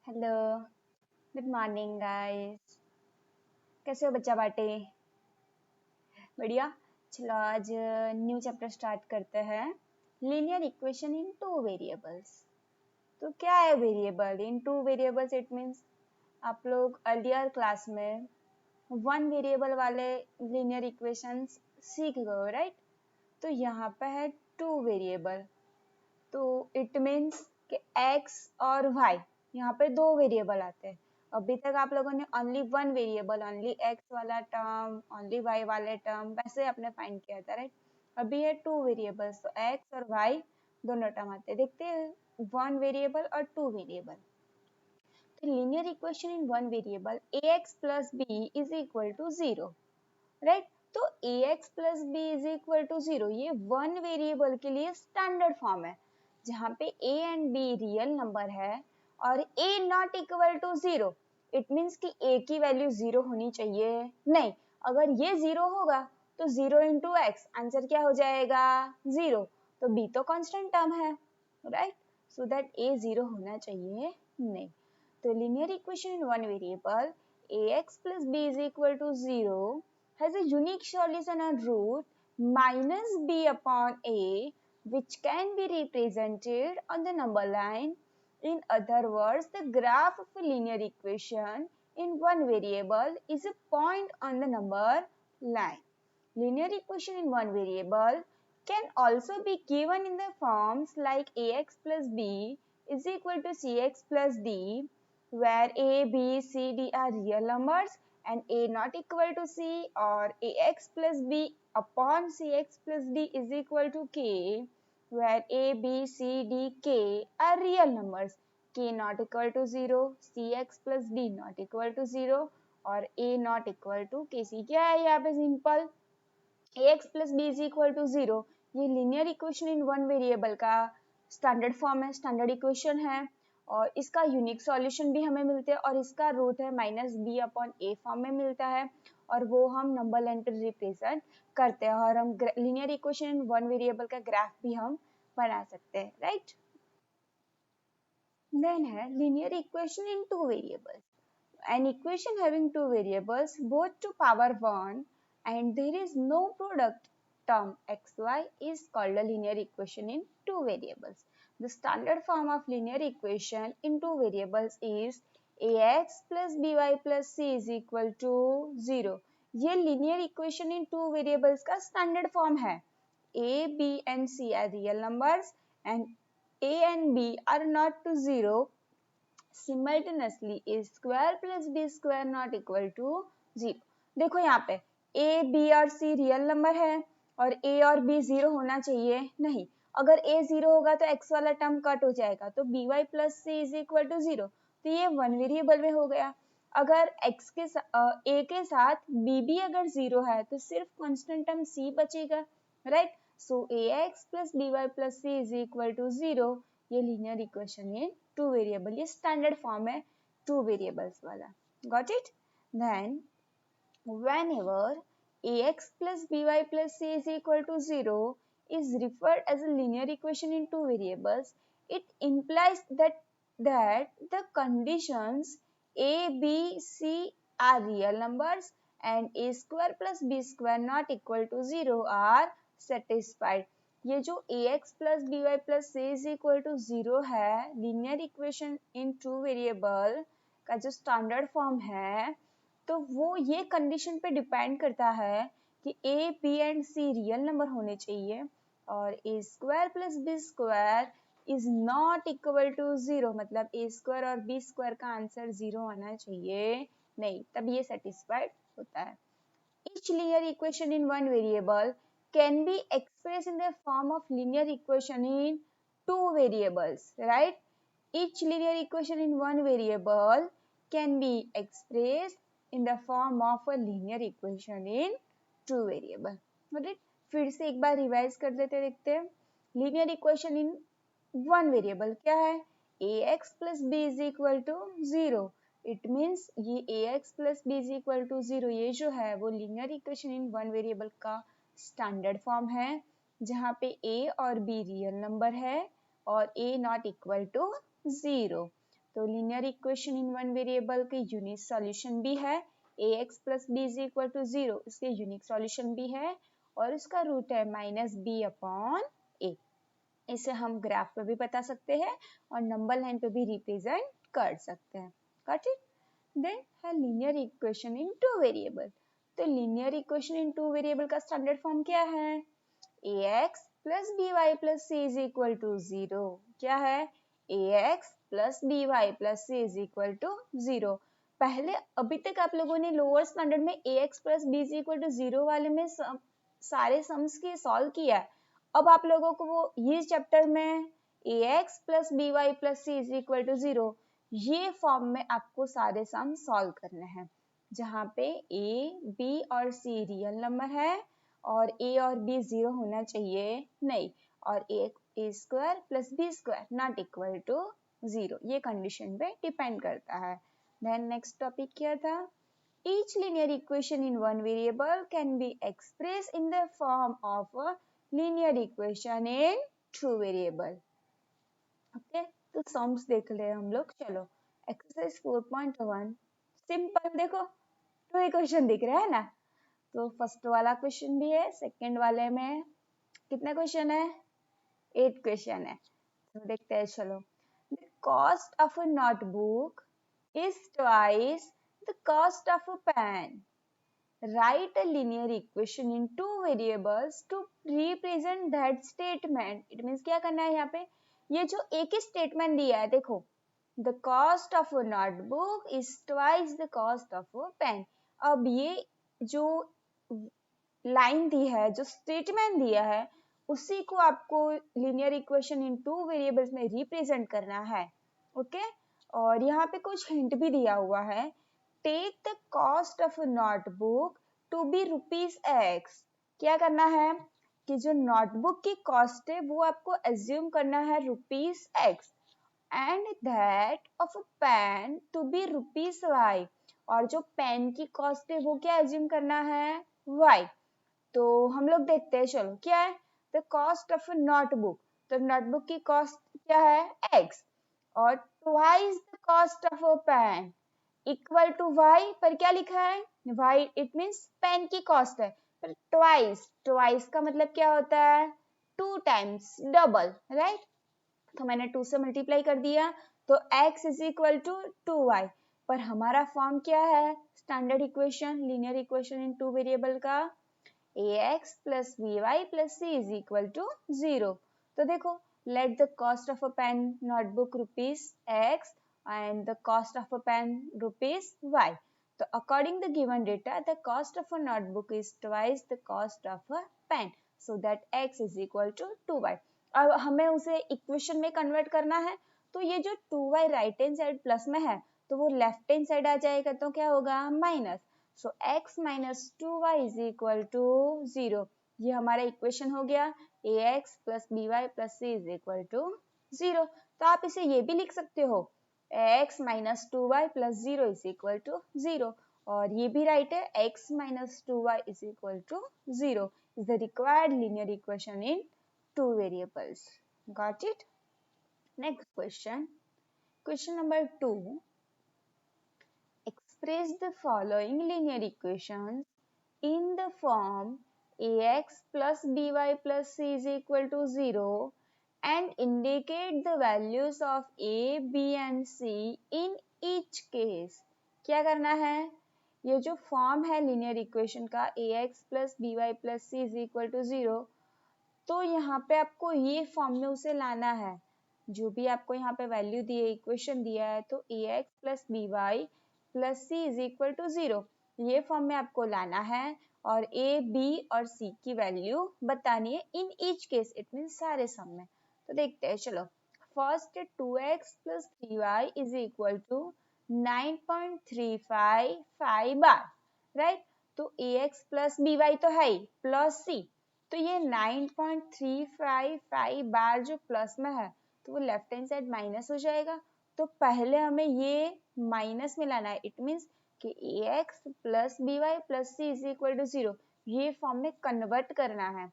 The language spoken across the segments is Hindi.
Hello, good morning guys. कैसे हो बच्चा बाटे? बढ़िया। चलो आज न्यू चैप्टर स्टार्ट करते हैं। Linear equation in to variables. तो क्या है variable? In two variables it means आप लोग अर्लियर क्लास में वन वेरिएबल वाले लीनियर इक्वेशंस सीख गए, राइट? तो यहाँ पे है टू वेरिएबल। तो इट मीन्स कि x और y, यहाँ पे दो वेरिएबल आते हैं। अभी तक आप लोगों ने only one variable, only x वाला टर्म, ओनली y वाले टर्म वैसे आपने फाइंड किया था, राइट? अभी है टू वेरिएबल्स, तो x और y दोनों टर्म आते हैं। देखते हैं वन वेरिएबल और टू वेरिएबल। तो linear equation in one variable ax plus B is equal to zero, right? तो ax plus B is equal to zero, ये वन वेरिएबल के लिए स्टैंडर्ड फॉर्म है, जहाँ पे a and b real number है और a not equal to zero. It means कि a की वैल्यू जीरो होनी चाहिए नहीं। अगर ये जीरो होगा तो जीरो इंटू एक्स, आंसर क्या हो जाएगा? जीरो। तो b तो कांस्टेंट टर्म है, right? So that a zero होना चाहिए नहीं। तो linear equation in one variable ax plus b is equal to 0 has a unique solution and root minus b upon a, which can be represented on the number line. In other words, the graph of a linear equation in one variable is a point on the number line. Linear equation in one variable can also be given in the forms like ax plus b is equal to cx plus d, where a, b, c, d are real numbers and a not equal to c, or ax plus b upon cx plus d is equal to k, where a, b, c, d, k are real numbers, k not equal to 0, cx plus d not equal to 0 और a not equal to kc। क्या है यहाँ पे simple? ax plus b is equal to 0, ये linear equation in one variable का स्टैंडर्ड फॉर्म है, स्टैंडर्ड इक्वेशन है, और इसका यूनिक सॉल्यूशन भी हमें मिलते हैं, और इसका रूट है माइनस बी अपॉन ए फॉर्म में मिलता है, और वो हम नंबर लाइन पर रिप्रेजेंट करते हैं, और हम linear equation in one variable का ग्राफ भी हम बना सकते हैं, राइट? देन है linear equation in two variables. An equation having two variables both to power 1 and there is no product term xy is called a linear equation in two variables. The standard form of linear equation in two variables is ax plus by plus c is equal to 0. ये linear equation in two variables का standard form है. a, b and c are real numbers and a and b are not to 0. Simultaneously a square plus b square not equal to 0. देखो यहाँ पे a, b और c रियल नंबर है और a और b जीरो होना चाहिए नहीं। अगर a जीरो होगा तो x वाला टर्म कट हो जाएगा, तो by plus c is equal to 0, तो ये वन वेरिएबल में हो गया। अगर x के a के साथ b भी अगर जीरो है तो सिर्फ कांस्टेंट टर्म c बचेगा, right? So ax plus by plus c is equal to 0, ये लीनियर इक्वेशन है टू वेरिएबल, ये स्टैंडर्ड फॉर्म है टू वेरिएबल्स वाला। Got it? Then whenever ax plus by plus c is equal to 0 is referred as a linear equation in two variables, it implies that the conditions a, b, c are real numbers and a square plus b square not equal to 0 are satisfied. ये जो ax plus by plus c is equal to 0 है, linear equation in two variable का जो स्टैंडर्ड फॉर्म है, तो वो ये कंडीशन पे डिपेंड करता है कि a, b and c real number होने चाहिए और a square plus b square is not equal to 0, मतलब a स्क्वायर और b स्क्वायर का आंसर 0 आना चाहिए नहीं, तब ये सेटिस्फाइड होता है। Each linear equation in one variable can be expressed in the form of linear equation in two variables, right? Each linear equation in one variable can be expressed in the form of a linear equation in two variable. Right? फिर से एक बार रिवाइज कर देते देखते हैं। linear equation in one variable क्या है? ax plus b is equal to 0. It means ये ax plus b is equal to 0 ये जो है वो linear equation in one variable का standard form है, जहाँ पे a और b रियल नंबर है और a not equal to 0. तो linear equation in one variable के यूनिक सॉल्यूशन भी है, ax plus B is equal to 0, इसके यूनिक सॉल्यूशन भी है और इसका रूट है माइनस बी अपॉन ए। इसे हम ग्राफ पे भी बता सकते हैं और नंबर लाइन पे भी रिप्रेजेंट कर सकते हैं। Got it? देन है linear equation in two variable. तो linear equation in two variable का स्टैंडर्ड फॉर्म क्या है? ax plus B Y plus C is equal to 0। क्या है? ax plus B Y plus C is equal to 0। पहले अभी तक आप लोगों ने लोअर स्टैंडर्ड में ax plus B is equal to 0 वाले में सारे सम्स के सॉल्व किया है। अब आप लोगों को वो ये चैप्टर में ax plus B Y plus C is equal to 0 ये फॉर्म में आपको सारे सम सॉल्व करने हैं, जहाँ पे a, b और c रियल नंबर है और a और b 0 होना चाहिए नहीं, और a square plus b square not equal to 0, ये कंडीशन पे डिपेंड करता है। देन नेक्स्ट टॉपिक क्या था? Each linear equation in one variable can be expressed in the form of a linear equation in two variable. Okay तो सम्स देख ले हम लोग। चलो एक्सरसाइज 4.1 सिंपल, देखो टू इक्वेशन दिख रहा है ना, तो फर्स्ट वाला क्वेश्चन भी है, सेकंड वाले में कितने क्वेश्चन है? 8 क्वेश्चन है। तो देखते हैं चलो। The cost of a notebook is twice the cost of a pen. Write a linear equation in two variables to represent that statement. It means क्या करना है यहाँ पे? ये जो एक ही स्टेटमेंट दिया है देखो, the cost of a notebook is twice the cost of a pen. अब ये जो लाइन दी है, जो स्टेटमेंट दिया है, उसी को आपको linear equation in two variables में रिप्रेजेंट करना है। ओके और यहाँ पे कुछ हिंट भी दिया हुआ है। Take the cost of a notebook to be rupees X. क्या करना है कि जो नोटबुक की कॉस्ट है वो आपको एज्यूम करना है rupees X, and that of a pen to be rupees Y, और जो पेन की कॉस्ट है वो क्या एज्यूम करना है? वाई। तो हम लोग देखते हैं, चलो क्या है? The cost of a notebook, तो नोटबुक की कॉस्ट क्या है? एक्स, और twice the cost of a pen equal to Y, पर क्या लिखा है? वाई, इट मीन्स पेन की कॉस्ट है, पर ट्वाइस, ट्वाइस का मतलब क्या होता है? 2 टाइम्स, डबल, राइट? तो मैंने 2 से मल्टीप्लाई कर दिया तो x is equal to 2y, पर हमारा फॉर्म क्या है? Standard equation, linear equation in two variable का ax plus by plus c is equal to 0। तो देखो, let the cost of a pen notebook rupees x and the cost of a pen rupees y. तो according the given data, the cost of a notebook is twice the cost of a pen, so that x is equal to 2y. अब हमें उसे इक्वेशन में कन्वर्ट करना है, तो ये जो 2y right hand side plus में है तो वो लेफ्ट हैंड साइड आ जाएगा, तो क्या होगा? Minus. So x minus 2y is equal to 0। ये हमारा इक्वेशन हो गया, ax plus by plus c is equal to 0। तो आप इसे ये भी लिख सकते हो, x minus 2y plus 0 is equal to 0, और ये भी राइट है, x minus 2y is equal to 0 is the required linear equation in two variables. Got it? Next question. Question number 2. Express the following linear equations in the form ax plus by plus c is equal to 0 and indicate the values of a, b and c in each case. क्या करना है? ये जो फॉर्म है लिनियर इक्वेशन का ax plus by plus c is equal to 0, तो यहाँ पे आपको ये फॉर्म में उसे लाना है। जो भी आपको यहाँ पे वैल्यू दी है, इक्वेशन दिया है, तो ax plus B Y plus C is equal to 0, ये फॉर्म में आपको लाना है और a, b और c की वैल्यू बतानी है in each case, it mean सारे सम में। तो देखते हैं, चलो first 2x plus 3y is equal to 9.355 bar, right? तो ax प्लस by तो है ही, प्लस c, तो ये 9.355 बार जो प्लस में है तो वो लेफ्ट हैंड साइड माइनस हो जाएगा, तो पहले हमें ये माइनस में लाना है, इट मीन्स कि ax plus by plus c is equal to 0, ये फॉर्म में कन्वर्ट करना है।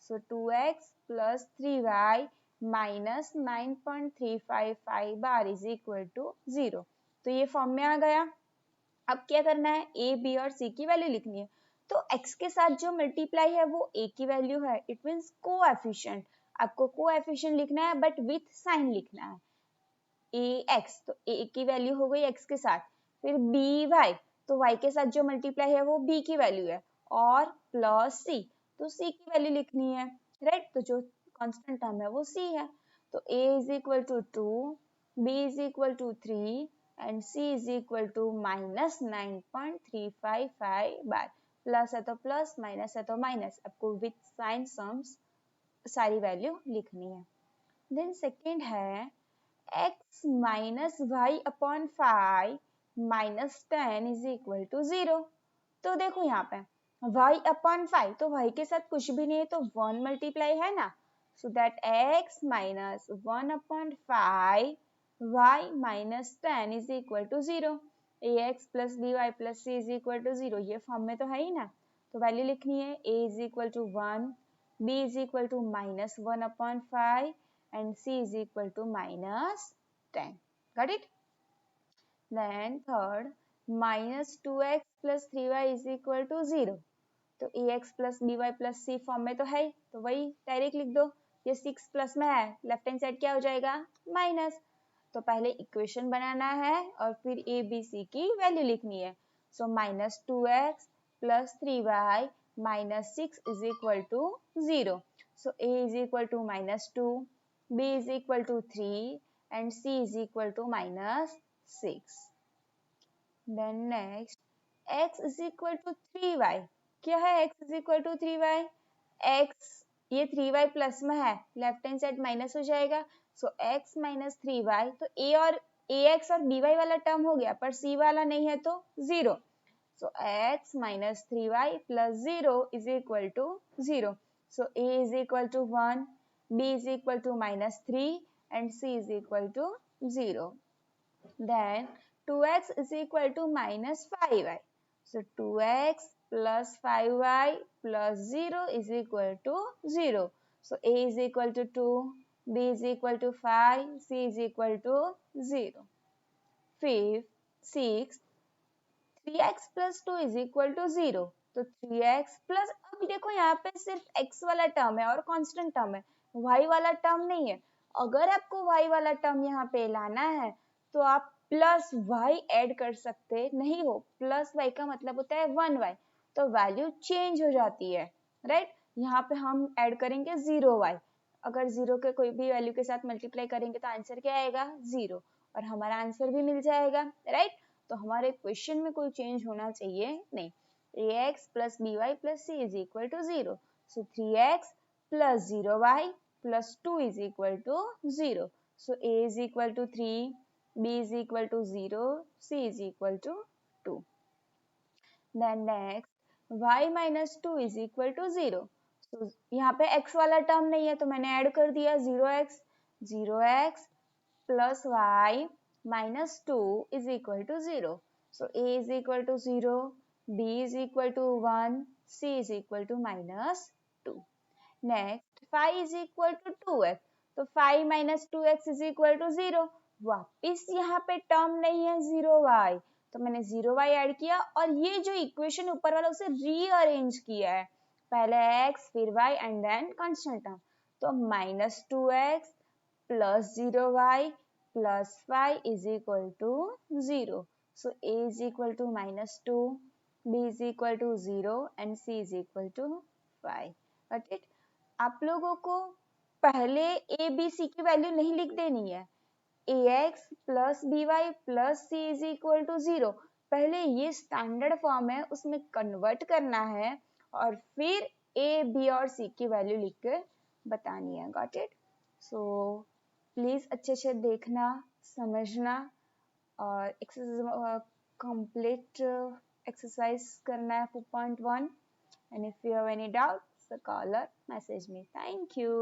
So 2x plus 3y minus 9.355 bar is equal to 0। तो ये फॉर्म में आ गया। अब क्या करना है, ए बी और सी की वैल्यू लिखनी है। तो x के साथ जो मल्टीप्लाई है वो a की वैल्यू है, इट मीन्स कोएफिशिएंट। आपको कोएफिशिएंट लिखना है बट विथ साइन लिखना है। ए एक्स, तो a की वैल्यू हो गई x के साथ, फिर बी वाई, तो y के साथ जो मल्टीप्लाई है वो b की वैल्यू है, और प्लस c, तो c की वैल्यू लिखनी है, राइट। तो जो कांस्टेंट टर्म है वो c है। तो a is equal to 2, b is equal to 3 and c is equal to minus 9.355 bar. Plus है तो प्लस, माइनस है तो माइनस, आपको विथ साइन सम्स सारी वैल्यू लिखनी है। देन सेकेंड है x minus Y upon 5 minus 10 is equal to 0। तो देखो यहाँ पे y अपॉन 5, तो y के साथ कुछ भी नहीं है तो 1 मल्टीप्लाई है ना, so that x minus 1 upon 5 y minus 10 is equal to 0। ax plus by plus c is equal to 0, ये फॉर्म में तो है ही ना। तो वैल्यू लिखनी है a is equal to 1, b is equal to minus 1 upon 5 and c is equal to minus 10. Got it? Then third, minus 2x plus 3y is equal to 0. तो ax plus by plus c form में तो है, तो वही डायरेक्ट लिख दो। ये 6 प्लस में है, लेफ्ट हैंड साइड क्या हो जाएगा, माइनस। तो पहले इक्वेशन बनाना है और फिर a b c की वैल्यू लिखनी है। So minus 2x plus 3y minus 6 is equal to 0। So a is equal to minus 2, b is equal to 3 and c is equal to minus 6. Then next, x is equal to 3y. क्या है x is equal to 3y? x ये 3y प्लस में है, लेफ्ट हैंड साइड माइनस हो जाएगा। सो x माइनस 3y, तो ax और by वाला टर्म हो गया, पर c वाला नहीं है तो 0। So x minus 3y plus 0 is equal to 0. So a is equal to 1, b is equal to minus 3 and c is equal to 0. Then 2x is equal to minus 5y. So 2x plus 5y plus 0 is equal to 0. So a is equal to 2, b is equal to 5, c is equal to 0. Fifth, sixth, 3x plus 2 is equal to 0. तो 3x plus, अभी देखो यहाँ पे सिर्फ x वाला टर्म है और कांस्टेंट टर्म है, y वाला टर्म नहीं है। अगर आपको y वाला टर्म यहाँ पे लाना है तो आप प्लस y ऐड कर सकते नहीं हो। प्लस y का मतलब होता है 1y, तो वैल्यू चेंज हो जाती है, राइट। यहाँ पे हम ऐड करेंगे 0y। अगर 0 के कोई भी वैल्यू के साथ मल्टीप्लाई करेंगे तो आंसर क्या आएगा, 0, और हमारा आंसर भी मिल जाएगा, राइट। तो हमारे क्वेश्चन में कोई चेंज होना चाहिए नहीं। ax plus by plus c is equal to 0. So 3x plus 0y plus 2 is equal to 0. So a is equal to 3, b is equal to 0, c is equal to 2. Then next, y minus 2 is equal to 0. So यहाँ पे x वाला टर्म नहीं है तो मैंने ऐड कर दिया 0x plus y minus 2 is equal to 0. So a is equal to 0, b is equal to 1, c is equal to minus 2. Next, phi is equal to 2x. तो phi minus 2x is equal to 0. वापिस यहाँ पे टर्म नहीं है 0y, तो मैंने 0y ऐड किया और ये जो इक्वेशन ऊपर वाला उसे रीअरेंज किया है, पहले x फिर y and then constant term. तो minus 2x plus 0y plus 5 is equal to 0. So a is equal to minus 2, b is equal to 0 and c is equal to 5. Got it? आप लोगों को पहले a b c की वैल्यू नहीं लिख देनी है। ax plus by plus c is equal to 0, पहले ये स्टैंडर्ड फॉर्म है उसमें कन्वर्ट करना है और फिर a b और c की वैल्यू लिख के बतानी है। Got it? सो प्लीज अच्छे से देखना, समझना और एक्सरसाइज कंप्लीट एक्सरसाइज करना है 4.1 and if you have any doubt so call or message me. Thank you.